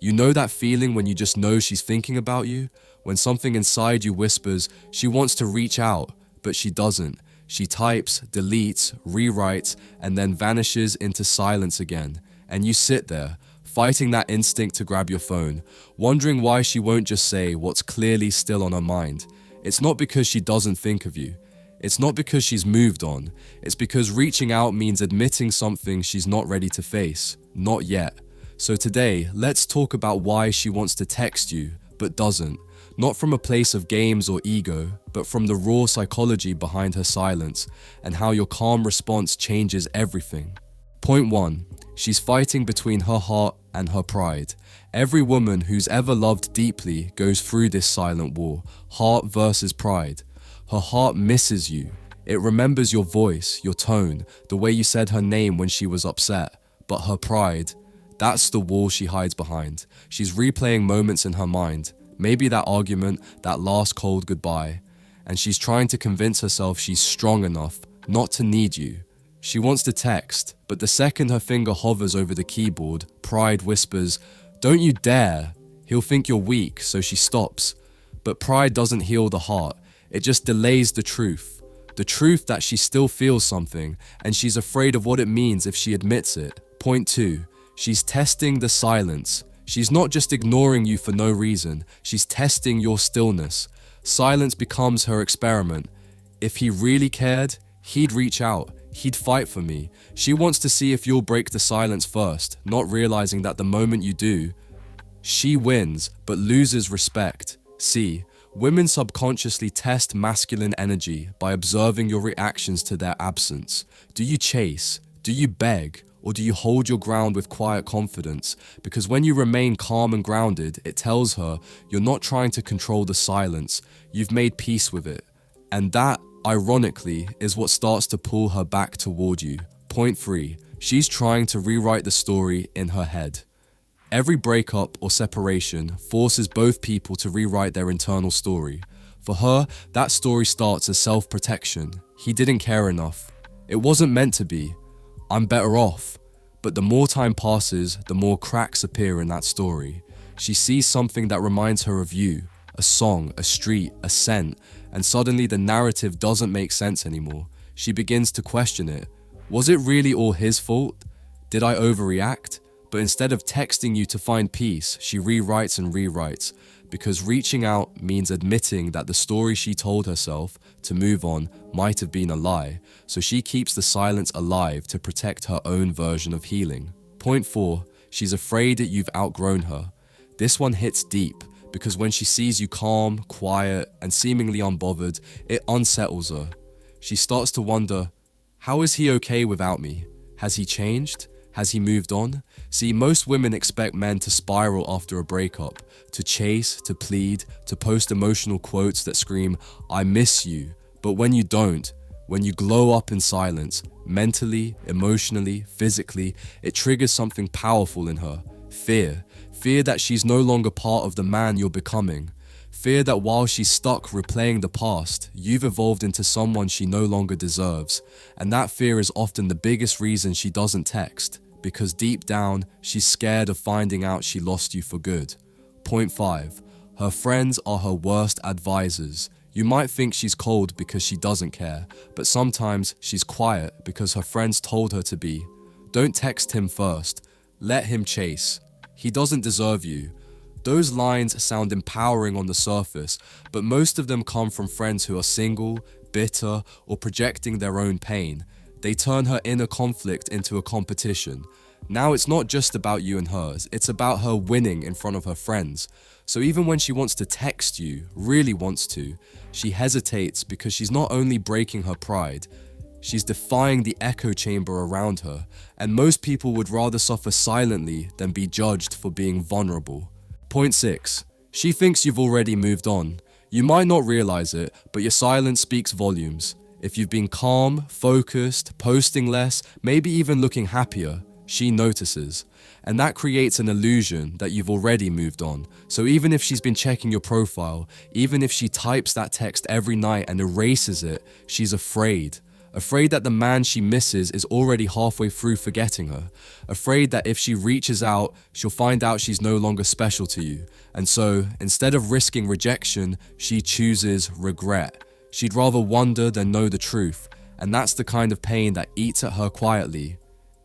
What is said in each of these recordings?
You know that feeling when you just know she's thinking about you? When something inside you whispers, she wants to reach out, but she doesn't. She types, deletes, rewrites, and then vanishes into silence again. And you sit there, fighting that instinct to grab your phone, wondering why she won't just say what's clearly still on her mind. It's not because she doesn't think of you. It's not because she's moved on. It's because reaching out means admitting something she's not ready to face. Not yet. So today, let's talk about why she wants to text you, but doesn't. Not from a place of games or ego, but from the raw psychology behind her silence, and how your calm response changes everything. Point 1. She's fighting between her heart and her pride. Every woman who's ever loved deeply goes through this silent war, heart versus pride. Her heart misses you. It remembers your voice, your tone, the way you said her name when she was upset. But her pride, that's the wall she hides behind. She's replaying moments in her mind, maybe that argument, that last cold goodbye, and she's trying to convince herself she's strong enough not to need you. She wants to text, but the second her finger hovers over the keyboard, pride whispers, "Don't you dare." He'll think you're weak, so she stops. But pride doesn't heal the heart. It just delays the truth. The truth that she still feels something, and she's afraid of what it means if she admits it. Point 2. She's testing the silence. She's not just ignoring you for no reason. She's testing your stillness. Silence becomes her experiment. If he really cared, he'd reach out. He'd fight for me. She wants to see if you'll break the silence first, not realizing that the moment you do, she wins, but loses respect. See, women subconsciously test masculine energy by observing your reactions to their absence. Do you chase? Do you beg? Or do you hold your ground with quiet confidence? Because when you remain calm and grounded, it tells her you're not trying to control the silence. You've made peace with it. And that, ironically, is what starts to pull her back toward you. Point 3. She's trying to rewrite the story in her head. Every breakup or separation forces both people to rewrite their internal story. For her, that story starts as self-protection. He didn't care enough. It wasn't meant to be. I'm better off. But the more time passes, the more cracks appear in that story. She sees something that reminds her of you, a song, a street, a scent, and suddenly the narrative doesn't make sense anymore. She begins to question it. Was it really all his fault? Did I overreact? But instead of texting you to find peace, she rewrites and rewrites, because reaching out means admitting that the story she told herself to move on might have been a lie, so she keeps the silence alive to protect her own version of healing. Point 4. She's afraid that you've outgrown her. This one hits deep, because when she sees you calm, quiet, and seemingly unbothered, it unsettles her. She starts to wonder, how is he okay without me? Has he changed? Has he moved on? See, most women expect men to spiral after a breakup, to chase, to plead, to post emotional quotes that scream, "I miss you." But when you don't, when you glow up in silence, mentally, emotionally, physically, it triggers something powerful in her. Fear. Fear that she's no longer part of the man you're becoming. Fear that while she's stuck replaying the past, you've evolved into someone she no longer deserves. And that fear is often the biggest reason she doesn't text, because deep down, she's scared of finding out she lost you for good. Point 5. Her friends are her worst advisors. You might think she's cold because she doesn't care, but sometimes she's quiet because her friends told her to be. Don't text him first. Let him chase. He doesn't deserve you. Those lines sound empowering on the surface, but most of them come from friends who are single, bitter, or projecting their own pain. They turn her inner conflict into a competition. Now it's not just about you and hers, it's about her winning in front of her friends. So even when she wants to text you, really wants to, she hesitates because she's not only breaking her pride, she's defying the echo chamber around her, and most people would rather suffer silently than be judged for being vulnerable. Point 6. She thinks you've already moved on. You might not realize it, but your silence speaks volumes. If you've been calm, focused, posting less, maybe even looking happier, she notices. And that creates an illusion that you've already moved on. So even if she's been checking your profile, even if she types that text every night and erases it, she's afraid. Afraid that the man she misses is already halfway through forgetting her. Afraid that if she reaches out, she'll find out she's no longer special to you. And so, instead of risking rejection, she chooses regret. She'd rather wonder than know the truth. And that's the kind of pain that eats at her quietly,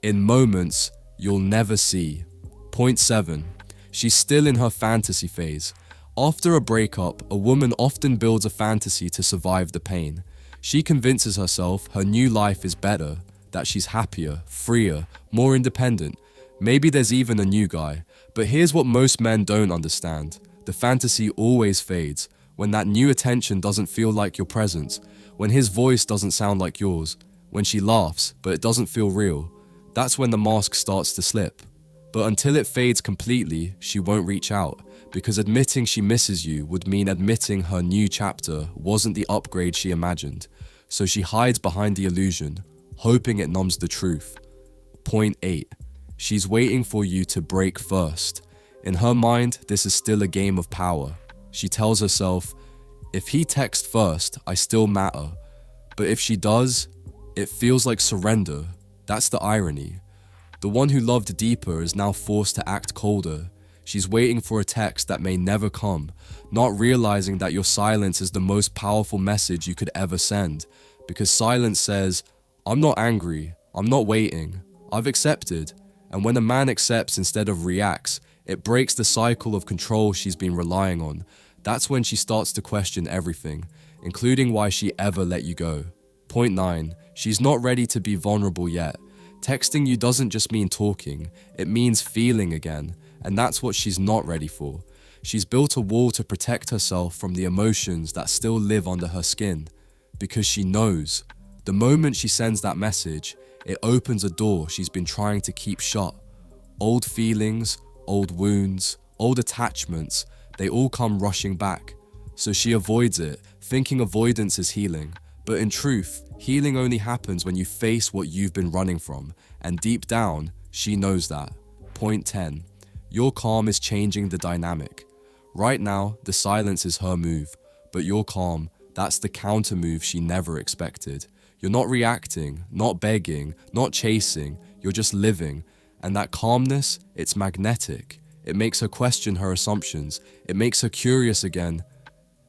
in moments you'll never see. Point 7. She's still in her fantasy phase. After a breakup, a woman often builds a fantasy to survive the pain. She convinces herself her new life is better, that she's happier, freer, more independent. Maybe there's even a new guy. But here's what most men don't understand. The fantasy always fades when that new attention doesn't feel like your presence, when his voice doesn't sound like yours, when she laughs but it doesn't feel real. That's when the mask starts to slip. But until it fades completely, she won't reach out, because admitting she misses you would mean admitting her new chapter wasn't the upgrade she imagined. So she hides behind the illusion, hoping it numbs the truth. Point 8. She's waiting for you to break first. In her mind, this is still a game of power. She tells herself, if he texts first, I still matter. But if she does, it feels like surrender. That's the irony. The one who loved deeper is now forced to act colder. She's waiting for a text that may never come, not realizing that your silence is the most powerful message you could ever send. Because silence says, I'm not angry, I'm not waiting, I've accepted. And when a man accepts instead of reacts, it breaks the cycle of control she's been relying on. That's when she starts to question everything, including why she ever let you go. Point 9. She's not ready to be vulnerable yet. Texting you doesn't just mean talking, it means feeling again, and that's what she's not ready for. She's built a wall to protect herself from the emotions that still live under her skin, because she knows. The moment she sends that message, it opens a door she's been trying to keep shut. Old feelings, old wounds, old attachments, they all come rushing back. So she avoids it, thinking avoidance is healing. But in truth, healing only happens when you face what you've been running from, and deep down, she knows that. Point 10. Your calm is changing the dynamic. Right now, the silence is her move, but your calm, that's the counter move she never expected. You're not reacting, not begging, not chasing, you're just living. And that calmness, it's magnetic. It makes her question her assumptions. It makes her curious again.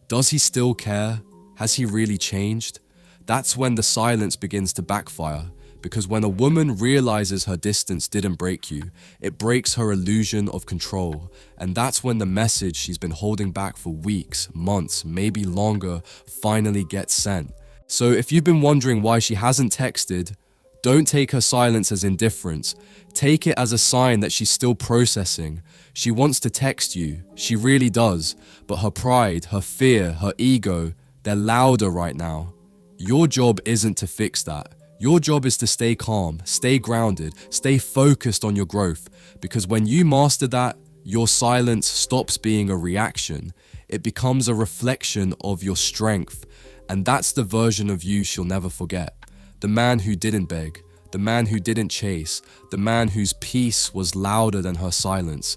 Does he still care? Has he really changed? That's when the silence begins to backfire, because when a woman realizes her distance didn't break you, it breaks her illusion of control. And that's when the message she's been holding back for weeks, months, maybe longer, finally gets sent. So if you've been wondering why she hasn't texted, don't take her silence as indifference. Take it as a sign that she's still processing. She wants to text you, she really does, but her pride, her fear, her ego, they're louder right now. Your job isn't to fix that. Your job is to stay calm, stay grounded, stay focused on your growth, because when you master that, your silence stops being a reaction. It becomes a reflection of your strength, and that's the version of you she'll never forget. The man who didn't beg, the man who didn't chase, the man whose peace was louder than her silence.